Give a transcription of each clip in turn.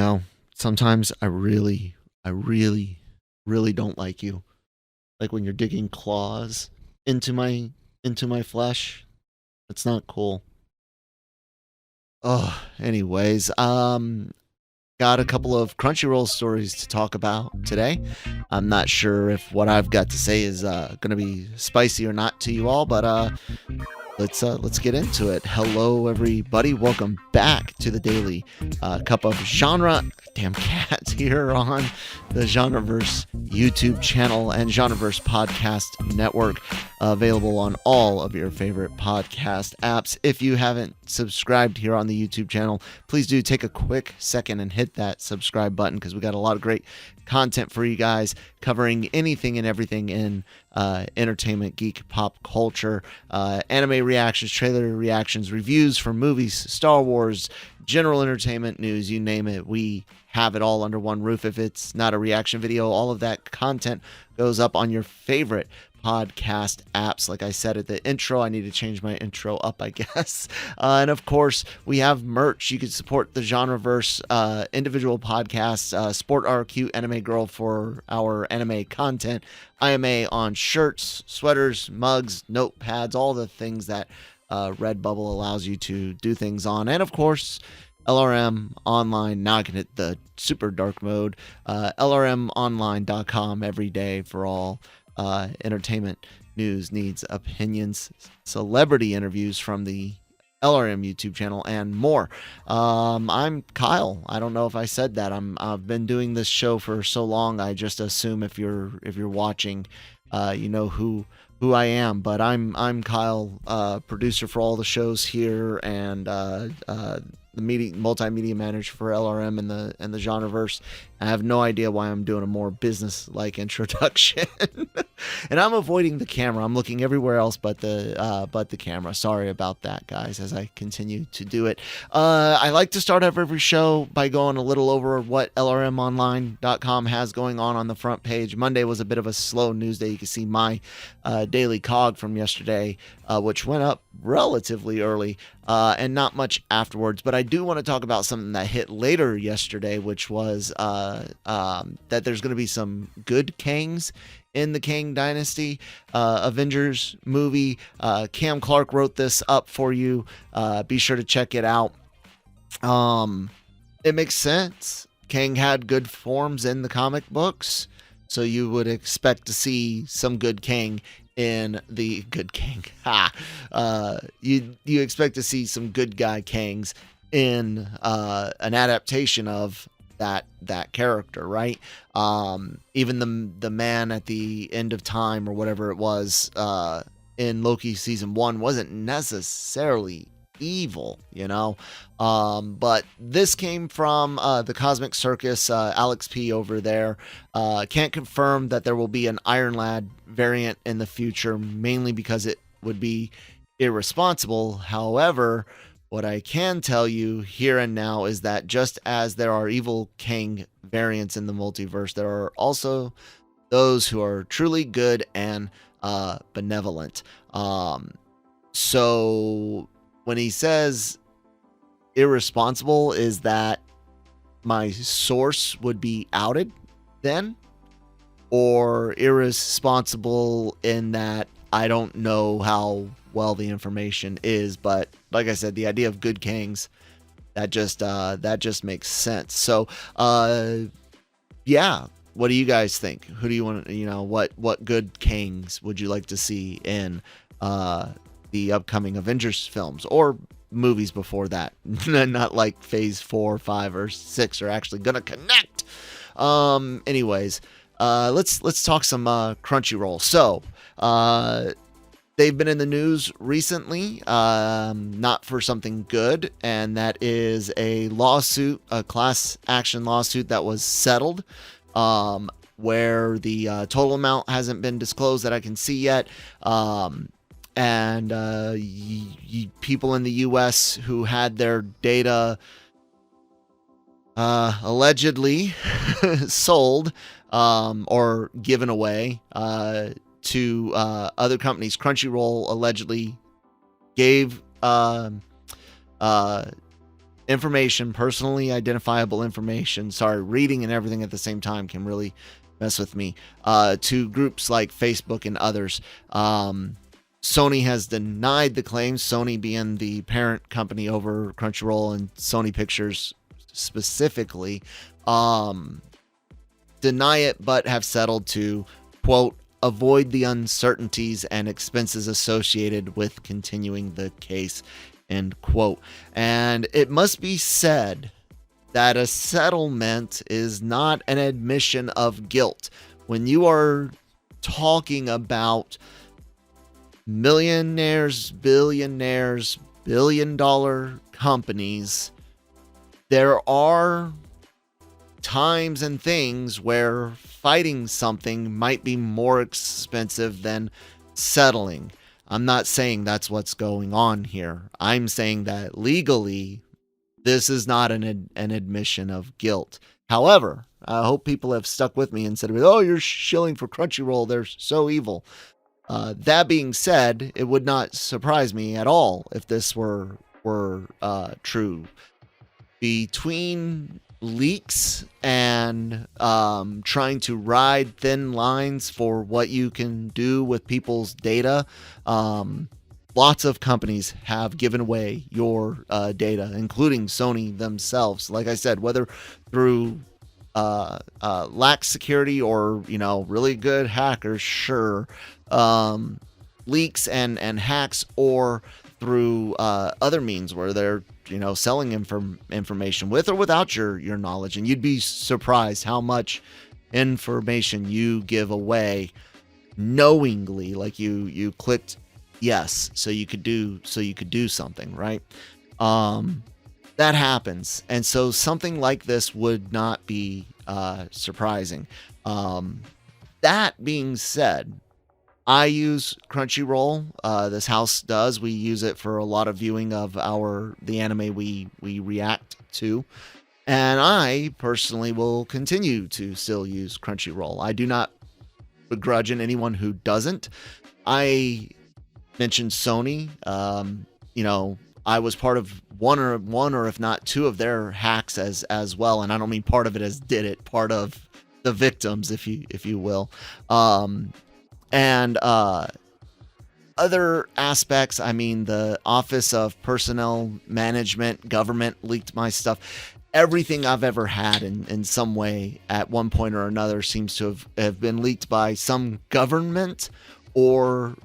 know, sometimes I really, really don't like you. Like when you're digging claws into my flesh. It's not cool. Oh, anyways, got a couple of Crunchyroll stories to talk about today. I'm not sure if what I've got to say is going to be spicy or not to you all, but let's get into it. Hello, everybody. Welcome back to the daily cup of genre. Damn cats here on the Genreverse YouTube channel and Genreverse podcast network, available on all of your favorite podcast apps. If you haven't subscribed here on the YouTube channel, please do take a quick second and hit that subscribe button, because we got a lot of great content for you guys covering anything and everything in entertainment, geek, pop culture, anime reactions, trailer reactions, reviews for movies, Star Wars, general entertainment news, you name it. We have it all under one roof. If it's not a reaction video, all of that content goes up on your favorite podcast apps. Like I said at the intro, I need to change my intro up, I guess. And of course, we have merch. You can support the Genreverse individual podcasts, sport our cute anime girl for our anime content, IMA on shirts, sweaters, mugs, notepads, all the things that Redbubble allows you to do things on. And of course, LRM Online. Now I can hit the super dark mode. LRMonline.com every day for all entertainment news, needs, opinions, celebrity interviews from the LRM YouTube channel, and more. I'm Kyle. I don't know if I said that. I've been doing this show for so long. I just assume if you're watching, you know who I am. But I'm Kyle, producer for all the shows here, and the multimedia manager for LRM and the Genreverse. I have no idea why I'm doing a more business-like introduction, and I'm avoiding the camera. I'm looking everywhere else but the camera. Sorry about that, guys. As I continue to do it, I like to start every show by going a little over what LRMonline.com has going on the front page. Monday was a bit of a slow news day. You can see my daily COG from yesterday, which went up relatively early, and not much afterwards. But I do want to talk about something that hit later yesterday, which was that there's going to be some good Kangs in the Kang Dynasty Avengers movie. Cam Clark wrote this up for you. Be sure to check it out. It makes sense. Kang had good forms in the comic books, so you would expect to see some good Kang in the good Kang. You expect to see some good guy Kangs in an adaptation of that character, right? Even the man at the end of time, or whatever it was, in Loki season 1 wasn't necessarily evil, you know. But this came from the Cosmic Circus, Alex P over there. Can't confirm that there will be an Iron Lad variant in the future, mainly because it would be irresponsible. However, what I can tell you here and now is that just as there are evil Kang variants in the multiverse, there are also those who are truly good and benevolent. So when he says irresponsible, is that my source would be outed then? Or irresponsible in that I don't know how well the information is? But like I said, the idea of good Kangs, that just makes sense. So yeah, what do you guys think? Who do you want to, what good Kangs would you like to see in the upcoming Avengers films or movies before that? Not like phase 4, 5, or 6 are actually gonna connect. Anyways, let's talk some Crunchyroll. So they've been in the news recently, not for something good, and that is a lawsuit, a class action lawsuit that was settled, where the total amount hasn't been disclosed that I can see yet. And people in the US who had their data allegedly sold or given away to other companies. Crunchyroll allegedly gave information, personally identifiable information, reading and everything at the same time can really mess with me, to groups like Facebook and others. Sony has denied the claims, Sony being the parent company over Crunchyroll and Sony Pictures specifically, deny it, but have settled to, quote, avoid the uncertainties and expenses associated with continuing the case, end quote. And it must be said that a settlement is not an admission of guilt. When you are talking about millionaires, billionaires, billion-dollar companies, there are times and things where fighting something might be more expensive than settling. I'm not saying that's what's going on here. I'm saying that legally, this is not an admission of guilt. However, I hope people have stuck with me and said, oh, you're shilling for Crunchyroll, they're so evil. That being said, it would not surprise me at all if this were true. Between leaks and trying to ride thin lines for what you can do with people's data, lots of companies have given away your data, including Sony themselves. Like I said, whether through lax security or, really good hackers, sure, leaks and hacks, or through other means where they're selling information with or without your knowledge. And you'd be surprised how much information you give away knowingly, like you clicked yes so you could do something, right? That happens, and so something like this would not be surprising. That being said, I use Crunchyroll. This house does. We use it for a lot of viewing of the anime we react to. And I personally will continue to still use Crunchyroll. I do not begrudge anyone who doesn't. I mentioned Sony. I was part of one or if not two of their hacks as well. And I don't mean part of it as did it, part of the victims, if you will. And other aspects, I mean, the Office of Personnel Management, government leaked my stuff. Everything I've ever had in some way at one point or another seems to have been leaked by some government or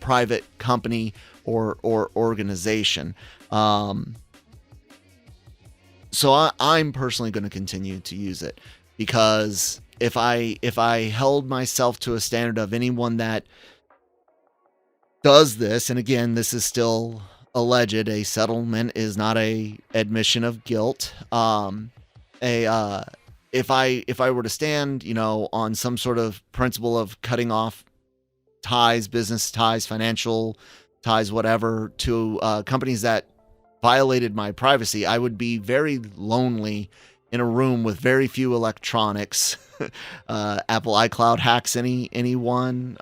private company or organization. So I'm personally going to continue to use it, because if I held myself to a standard of anyone that does this, and again, this is still alleged, a settlement is not a admission of guilt. If I were to stand, on some sort of principle of cutting off ties, business ties, financial ties, whatever, to companies that violated my privacy, I would be very lonely in a room with very few electronics. Apple iCloud hacks anyone.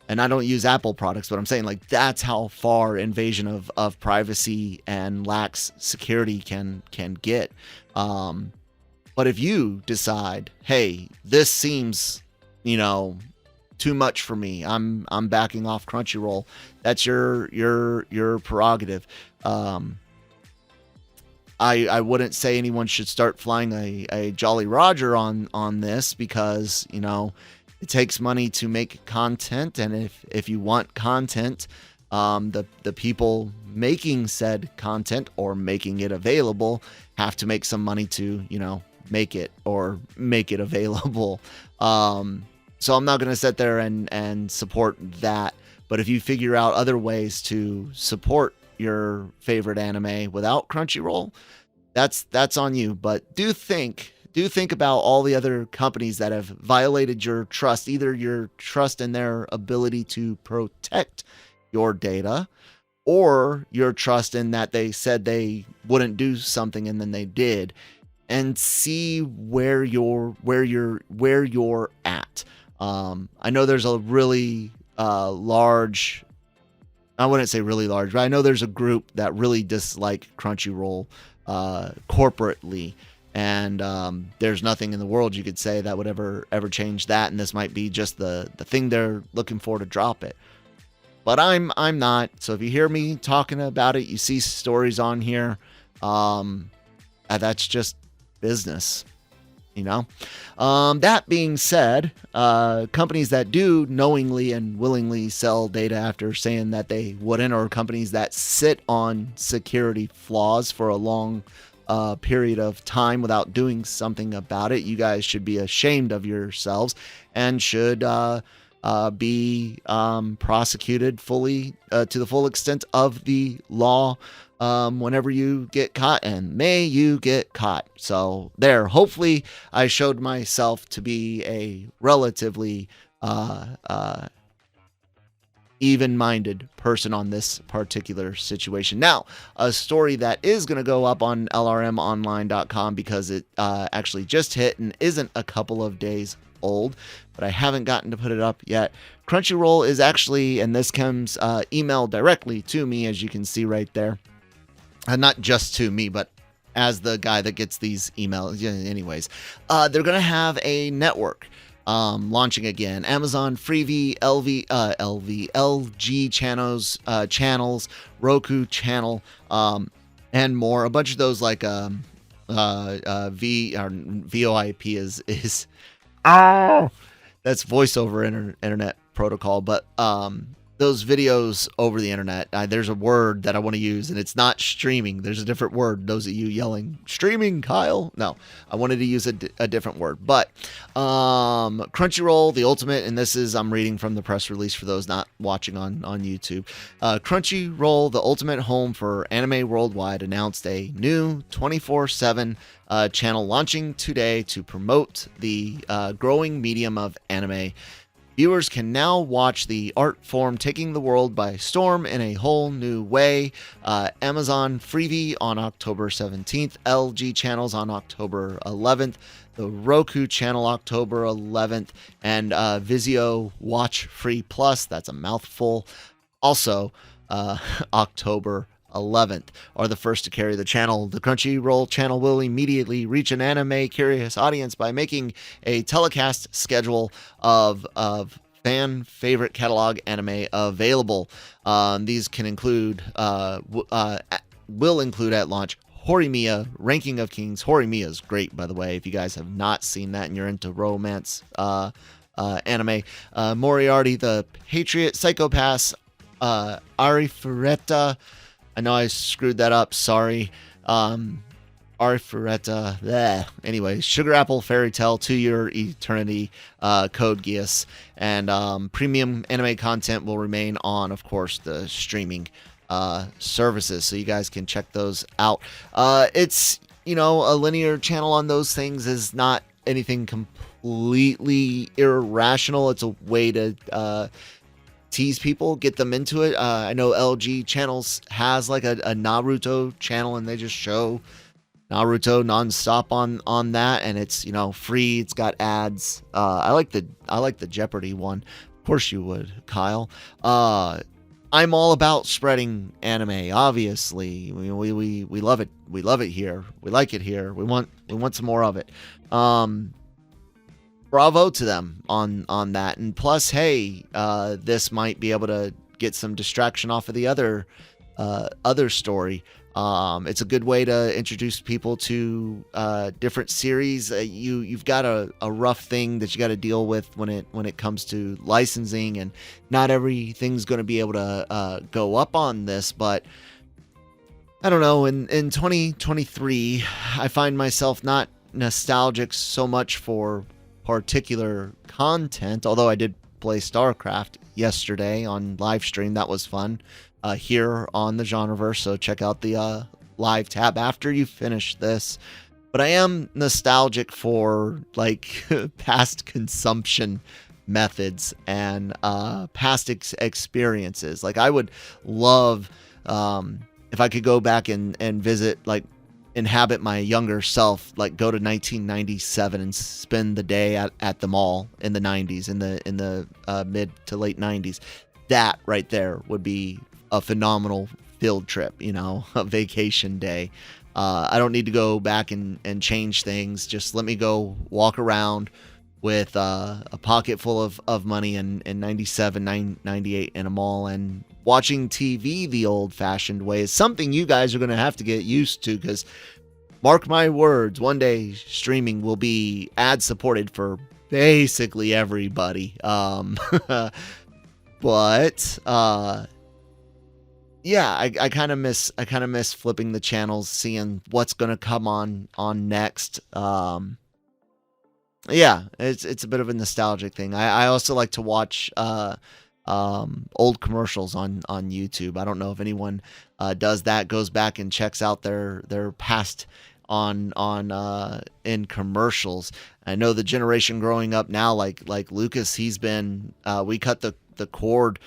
And I don't use Apple products, but I'm saying, like, that's how far invasion of privacy and lax security can get. But if you decide, hey, this seems, too much for me, I'm backing off Crunchyroll, that's your prerogative. I wouldn't say anyone should start flying a Jolly Roger on this, because, it takes money to make content, and if you want content, the people making said content or making it available have to make some money to, make it available. So I'm not going to sit there and support that. But if you figure out other ways to support your favorite anime without Crunchyroll, that's on you. But do think about all the other companies that have violated your trust, either your trust in their ability to protect your data, or your trust in that they said they wouldn't do something and then they did, and see where you're at. I know there's a really large I wouldn't say really large, but I know there's a group that really dislike Crunchyroll corporately. And there's nothing in the world you could say that would ever change that. And this might be just the thing they're looking for to drop it. But I'm not. So if you hear me talking about it, you see stories on here, that's just business, you know. That being said, companies that do knowingly and willingly sell data after saying that they wouldn't, or companies that sit on security flaws for a long period of time without doing something about it, you guys should be ashamed of yourselves and should be prosecuted fully to the full extent of the law whenever you get caught, and may you get caught. So there, hopefully I showed myself to be a relatively even-minded person on this particular situation. Now, a story that is going to go up on lrmonline.com because it actually just hit and isn't a couple of days old, but I haven't gotten to put it up yet. Crunchyroll is actually, and this comes emailed directly to me, as you can see right there. Not just to me, but as the guy that gets these emails. Anyways, they're going to have a network launching again. Amazon Freevee, LG channels, Roku channel, and more. A bunch of those like VoIP is that's voice over internet protocol, but those videos over the internet, there's a word that I want to use, and it's not streaming. There's a different word. Those of you yelling, streaming, Kyle? No, I wanted to use a different word. But Crunchyroll, the ultimate, and this is, I'm reading from the press release for those not watching on YouTube. Crunchyroll, the ultimate home for anime worldwide, announced a new 24/7 channel launching today to promote the growing medium of anime. Viewers can now watch the art form taking the world by storm in a whole new way. Amazon Freevee on October 17th, LG channels on October 11th, the Roku channel October 11th, and Vizio Watch Free Plus, that's a mouthful, also October 11th, are the first to carry the channel. The Crunchyroll channel will immediately reach an anime-curious audience by making a telecast schedule of fan favorite catalog anime available. These can include, will include at launch Horimiya, Ranking of Kings. Horimiya is great, by the way, if you guys have not seen that and you're into romance anime. Moriarty the Patriot, Psychopaths, Arifureta. I know I screwed that up. Sorry. Arifureta. Bleh. Anyway, Sugar Apple Fairy Tale, To Your Eternity, Code Geass, and premium anime content will remain on, of course, the streaming services, so you guys can check those out. It's, a linear channel on those things is not anything completely irrational. It's a way to tease people, get them into it. I know LG channels has like a Naruto channel, and they just show Naruto nonstop on that, and it's free. It's got ads. I like the Jeopardy one. Of course you would, Kyle. I'm all about spreading anime. Obviously, we love it. We love it here. We like it here. We want some more of it. Bravo to them on that. And plus, hey, this might be able to get some distraction off of the other story. It's a good way to introduce people to different series. You've got a rough thing that you got to deal with when it comes to licensing, and not everything's going to be able to go up on this. But I don't know. In 2023, I find myself not nostalgic so much for particular content, although I did play StarCraft yesterday on live stream. That was fun here on the Genreverse, so check out the live tab after you finish this. But I am nostalgic for like past consumption methods and past experiences. Like I would love if I could go back and visit, like inhabit my younger self, like go to 1997 and spend the day at the mall in the 90s, in the mid to late 90s. That right there would be a phenomenal field trip, a vacation day. I don't need to go back and change things. Just let me go walk around with a pocket full of money in 97, 98 in a mall, and watching TV the old-fashioned way is something you guys are going to have to get used to, because mark my words, one day streaming will be ad-supported for basically everybody. But yeah, I kind of miss flipping the channels, seeing what's gonna come on next. Yeah, it's a bit of a nostalgic thing. I also like to watch old commercials on YouTube. I don't know if anyone does that, goes back and checks out their past on in commercials. I know the generation growing up now, like Lucas, he's been we cut the cord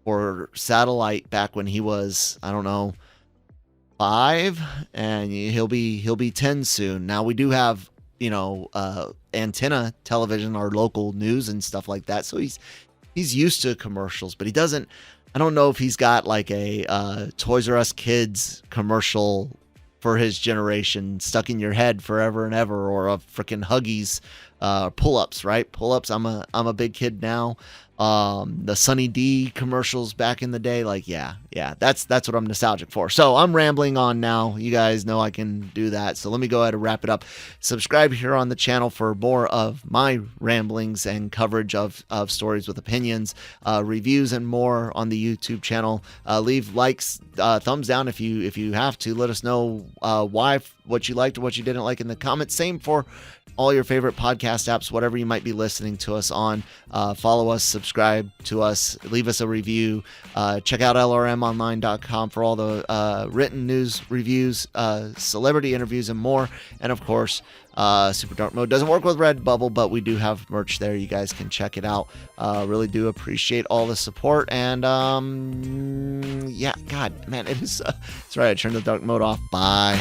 for satellite back when he was, I don't know, 5, and he'll be 10 soon. Now we do have, Antenna television, our local news and stuff like that, so he's used to commercials, but he doesn't, I don't know if he's got like a Toys R Us Kids commercial for his generation stuck in your head forever and ever, or a freaking Huggies pull-ups, right? Pull-ups. I'm a big kid now. The Sunny D commercials back in the day, like yeah, that's what I'm nostalgic for. So I'm rambling on now. You guys know I can do that. So let me go ahead and wrap it up. Subscribe here on the channel for more of my ramblings and coverage of stories with opinions, reviews, and more on the YouTube channel. Leave likes, thumbs down if you have to. Let us know why, what you liked or what you didn't like in the comments. Same for all your favorite podcast apps, whatever you might be listening to us on. Follow us, subscribe to us, leave us a review. Check out lrmonline.com for all the written news, reviews, celebrity interviews, and more. And of course, Super Dark Mode doesn't work with Redbubble, but we do have merch there. You guys can check it out. Really do appreciate all the support. And yeah, God, man, it's right. I turned the dark mode off. Bye.